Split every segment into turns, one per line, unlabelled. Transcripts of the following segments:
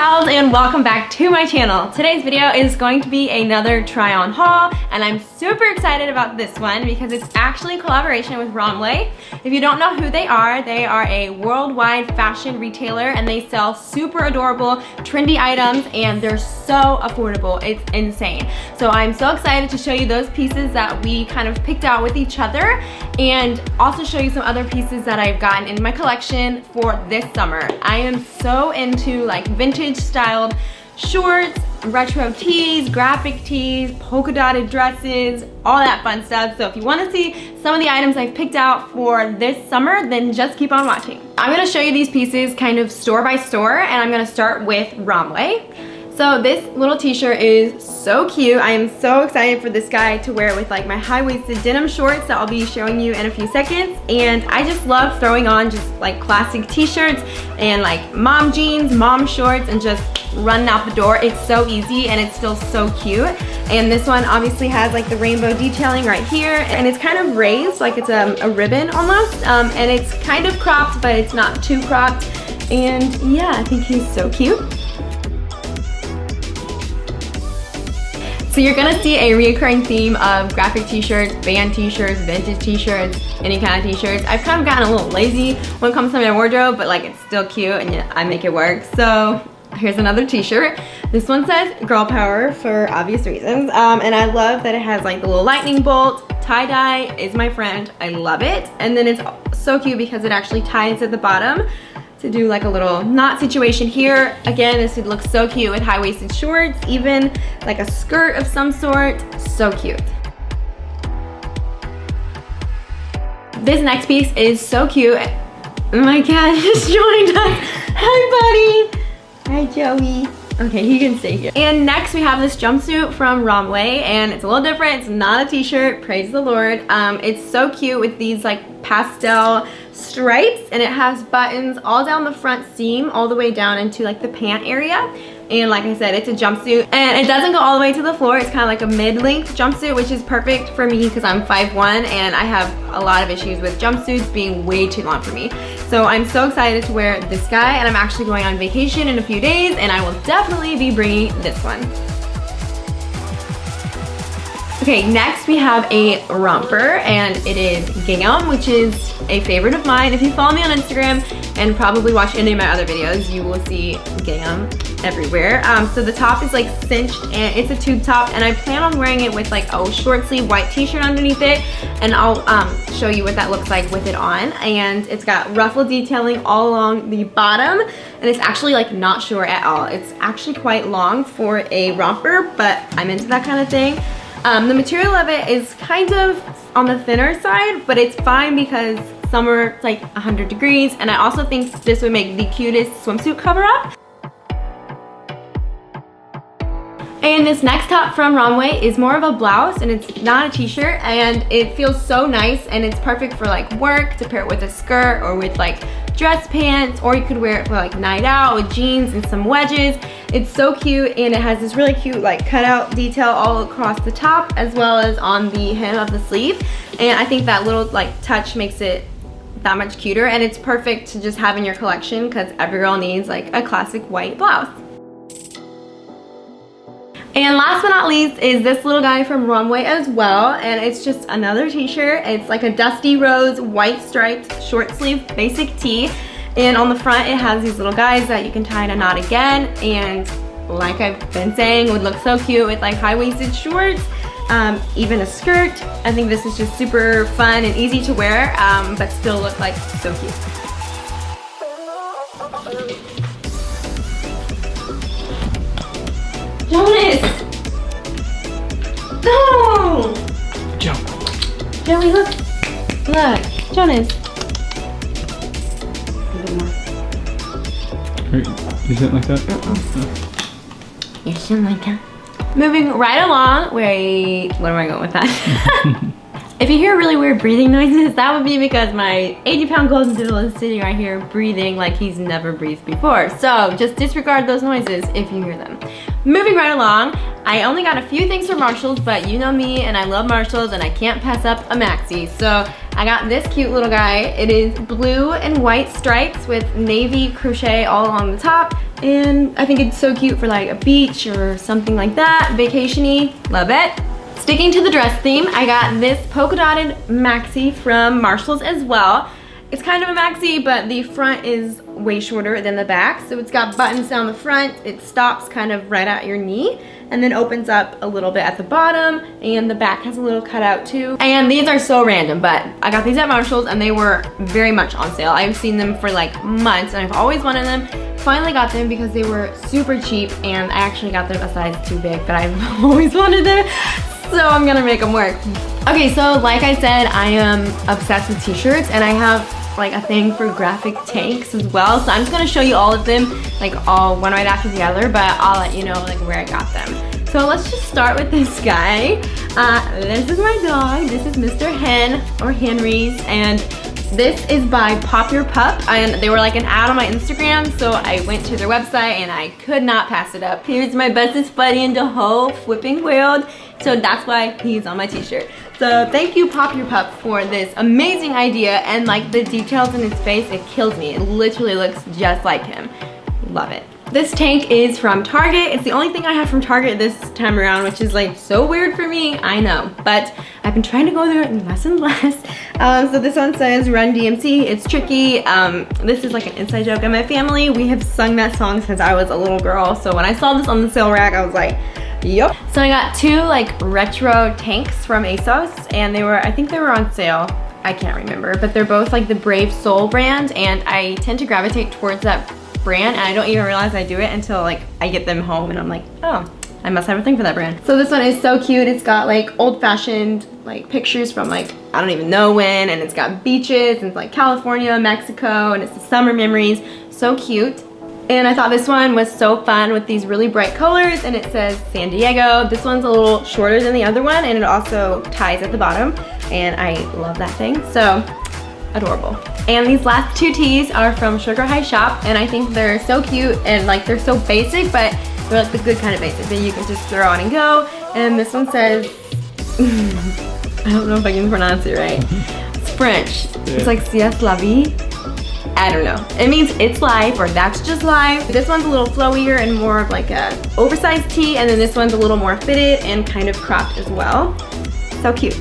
pals, and welcome back to my channel. Today's video is going to be another try on haul, and I'm super excited about this one because it's actually a collaboration with Romwe. If you don't know who they are a worldwide fashion retailer, and they sell super adorable trendy items, and they're so affordable. It's insane. So I'm so excited to show you those pieces that we kind of picked out with each other, and also show you some other pieces that I've gotten in my collection for this summer. I am so into like vintage styled shorts, retro tees, graphic tees, polka dotted dresses, all that fun stuff. So if you want to see some of the items I've picked out for this summer, then just keep on watching. I'm going to show you these pieces kind of store by store, and I'm going to start with Romwe. So this little t-shirt is so cute. I am so excited for this guy to wear with like my high-waisted denim shorts that I'll be showing you in a few seconds. And I just love throwing on just like classic t-shirts and like mom jeans, mom shorts, and just running out the door. It's so easy and it's still so cute. And this one obviously has like the rainbow detailing right here, and it's kind of raised like it's a ribbon almost. And it's kind of cropped, but it's not too cropped. And yeah, I think he's so cute. So you're gonna see a reoccurring theme of graphic t-shirts, band t-shirts, vintage t-shirts, any kind of t-shirts. I've kind of gotten a little lazy when it comes to my wardrobe, but like it's still cute and I make it work. So here's another t-shirt. This one says girl power for obvious reasons. And I love that it has like the little lightning bolt. Tie-dye is my friend, I love it. And then it's so cute because it actually ties at the bottom to do like a little knot situation here. Again, this would look so cute with high-waisted shorts, even like a skirt of some sort. So cute. This next piece is so cute. My cat just joined us. Hi, buddy. Hi, Joey. Okay, he can stay here. And next we have this jumpsuit from Romwe, and it's a little different. It's not a t-shirt, praise the Lord. It's so cute with these like pastel stripes, and it has buttons all down the front seam, all the way down into like the pant area. And like I said, it's a jumpsuit, and it doesn't go all the way to the floor. It's kind of like a mid-length jumpsuit, which is perfect for me because I'm 5'1", and I have a lot of issues with jumpsuits being way too long for me. So I'm so excited to wear this guy, and I'm actually going on vacation in a few days, and I will definitely be bringing this one. Okay, next we have a romper, and it is Gingham, which is a favorite of mine. If you follow me on Instagram and probably watch any of my other videos, you will see Gingham everywhere. So the top is like cinched, and it's a tube top, and I plan on wearing it with like a short sleeve white t-shirt underneath it, and I'll show you what that looks like with it on. And it's got ruffle detailing all along the bottom, and it's actually like not short at all. It's actually quite long for a romper, but I'm into that kind of thing. The material of it is kind of on the thinner side, but it's fine because summer it's like 100 degrees, and I also think this would make the cutest swimsuit cover up. And this next top from Romwe is more of a blouse, and it's not a t-shirt, and it feels so nice, and it's perfect for like work, to pair it with a skirt or with like dress pants, or you could wear it for like night out with jeans and some wedges. It's so cute, and it has this really cute like cutout detail all across the top as well as on the hem of the sleeve, and I think that little like touch makes it that much cuter, and it's perfect to just have in your collection because every girl needs like a classic white blouse. And last but not least is this little guy from Romwe as well, and it's just another t-shirt. It's like a dusty rose white striped short sleeve basic tee, and on the front it has these little guys that you can tie in a knot again, and like I've been saying, would look so cute with like high-waisted shorts, even a skirt. I think this is just super fun and easy to wear, but still look like so cute. Jonas! No!
Jump.
Joey, look. Look. Jonas.
You sit like that?
You sit like that. Moving right along. Wait, where am I going with that? If you hear really weird breathing noises, that would be because my 80-pound golden doodle is sitting right here breathing like he's never breathed before. So just disregard those noises if you hear them. Moving right along, I only got a few things from Marshalls, but you know me and I love Marshalls and I can't pass up a maxi. So I got this cute little guy. It is blue and white stripes with navy crochet all along the top. And I think it's so cute for like a beach or something like that. Vacation-y, love it. Sticking to the dress theme, I got this polka dotted maxi from Marshall's as well. It's kind of a maxi, but the front is way shorter than the back. So it's got buttons down the front. It stops kind of right at your knee and then opens up a little bit at the bottom, and the back has a little cutout too. And these are so random, but I got these at Marshall's and they were very much on sale. I've seen them for like months and I've always wanted them. Finally got them because they were super cheap, and I actually got them a size too big, but I've always wanted them. So I'm gonna make them work. Okay, so like I said, I am obsessed with t-shirts, and I have like a thing for graphic tanks as well. So I'm just gonna show you all of them, like all one right after the other, but I'll let you know like where I got them. So let's just start with this guy. This is my dog. This is Mr. Hen, or Henry's, and this is by Pop Your Pup, and they were like an ad on my Instagram, so I went to their website and I could not pass it up. Here's my bestest buddy in the whole flipping world, so that's why he's on my t-shirt. So thank you, Pop Your Pup, for this amazing idea, and like the details in his face, it kills me. It literally looks just like him. Love it. This tank is from Target. It's the only thing I have from Target this time around, which is like so weird for me, I know, but I've been trying to go there less and less. So this one says Run DMC. It's tricky. This is like an inside joke in my family. We have sung that song since I was a little girl, so when I saw this on the sale rack, I was like, yup. So I got two like retro tanks from ASOS, and they were, I think they were on sale. I can't remember, but they're both like the Brave Soul brand, and I tend to gravitate towards that brand, and I don't even realize I do it until like I get them home and I'm like, oh, I must have a thing for that brand. So this one is so cute. It's got like old-fashioned like pictures from like I don't even know when, and it's got beaches and like California, Mexico, and it's the summer memories. So cute. And I thought this one was so fun with these really bright colors, and it says San Diego. This one's a little shorter than the other one, and it also ties at the bottom, and I love that thing. So adorable. And these last two tees are from Sugarhigh Shop, and I think they're so cute, and like they're so basic, but they're like the good kind of basic that you can just throw on and go. And this one says, I don't know if I can pronounce it right. It's French. It's like c'est la vie. I don't know. It means it's life, or that's just life. This one's a little flowier and more of like a oversized tee, and then this one's a little more fitted and kind of cropped as well. So cute.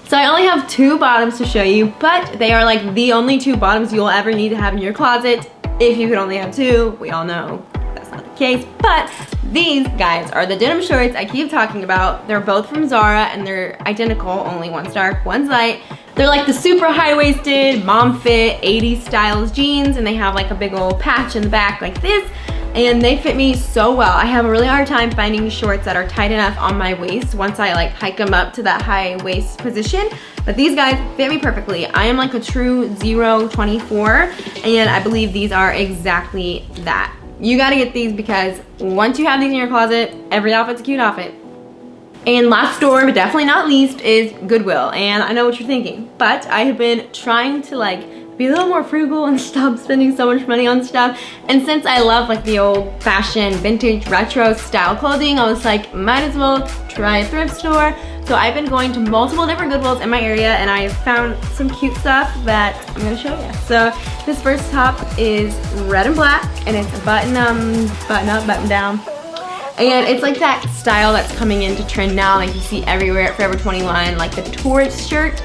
So I only have two bottoms to show you, but they are like the only two bottoms you'll ever need to have in your closet. If you could only have two, we all know that's not the case. But these guys are the denim shorts I keep talking about. They're both from ZARA, and they're identical, only one's dark, one's light. They're like the super high-waisted, mom fit, 80s styles jeans, and they have like a big old patch in the back like this. And they fit me so well. I have a really hard time finding shorts that are tight enough on my waist once I like hike them up to that high waist position. But these guys fit me perfectly. I am like a true 024, and I believe these are exactly that. You gotta get these because once you have these in your closet, every outfit's a cute outfit. And last store, but definitely not least, is Goodwill. And I know what you're thinking, but I have been trying to like be a little more frugal and stop spending so much money on stuff. And since I love like the old fashioned vintage retro style clothing, I was like, might as well try a thrift store. So I've been going to multiple different Goodwills in my area, and I found some cute stuff that I'm gonna show you. So this first top is red and black, and it's a button up, button down. And it's like that style that's coming into trend now, like you see everywhere at Forever 21, like the tourist shirt.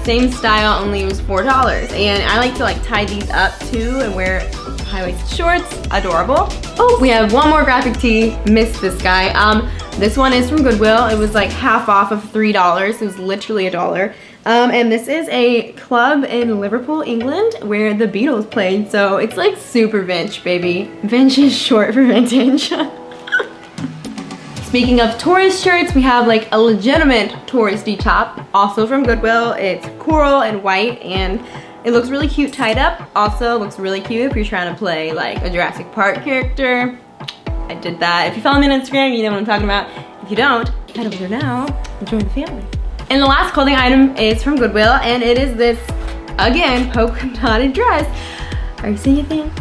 Same style, only it was $4. And I like to like tie these up too and wear high-waisted shorts. Adorable. Oh, we have one more graphic tee. Missed this guy. This one is from Goodwill. It was like half off of $3. It was literally $1. And this is a club in Liverpool, England, where the Beatles played. So it's like super vintage, baby. Vintage is short for vintage. Speaking of tourist shirts, we have like a legitimate touristy top, also from Goodwill. It's coral and white, and it looks really cute tied up. Also looks really cute if you're trying to play like a Jurassic Park character. I did that. If you follow me on Instagram, you know what I'm talking about. If you don't, head over there now and join the family. And the last clothing item is from Goodwill, and it is this, again, polka dotted dress. Are you seeing a thing?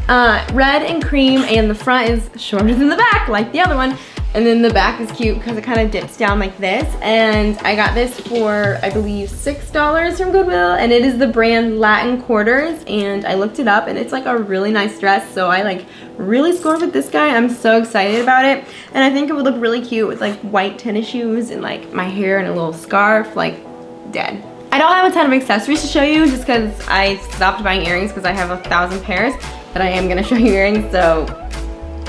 Red and cream, and the front is shorter than the back, like the other one. And then the back is cute because it kind of dips down like this. And I got this for, I believe, $6 from Goodwill. And it is the brand Latin Quarters. And I looked it up and it's like a really nice dress. So I like really scored with this guy. I'm so excited about it. And I think it would look really cute with like white tennis shoes and like my hair and a little scarf, like dead. I don't have a ton of accessories to show you just because I stopped buying earrings because I have 1,000 pairs. But I am gonna show you earrings, so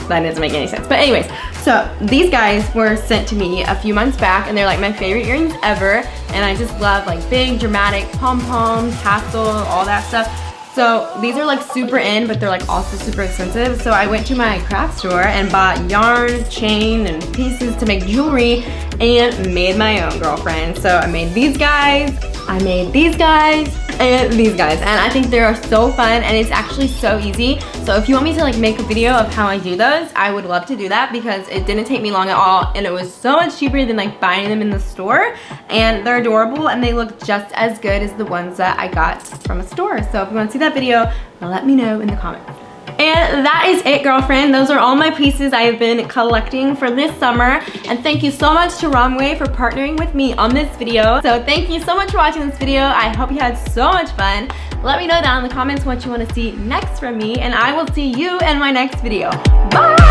that doesn't make any sense. But anyways, so these guys were sent to me a few months back and they're like my favorite earrings ever. And I just love like big, dramatic pom-poms, tassel, all that stuff. So these are like super in, but they're like also super expensive. So I went to my craft store and bought yarn, chain, and pieces to make jewelry and made my own, girlfriend. So I made these guys, I made these guys, and these guys. And I think they are so fun and it's actually so easy. So if you want me to like make a video of how I do those, I would love to do that because it didn't take me long at all and it was so much cheaper than like buying them in the store. And they're adorable and they look just as good as the ones that I got from a store. So if you want to see that video, let me know in the comments. And that is it, girlfriend. Those are all my pieces I have been collecting for this summer. And thank you so much to Romwe for partnering with me on this video. So thank you so much for watching this video. I hope you had so much fun. Let me know down in the comments what you want to see next from me. And I will see you in my next video. Bye!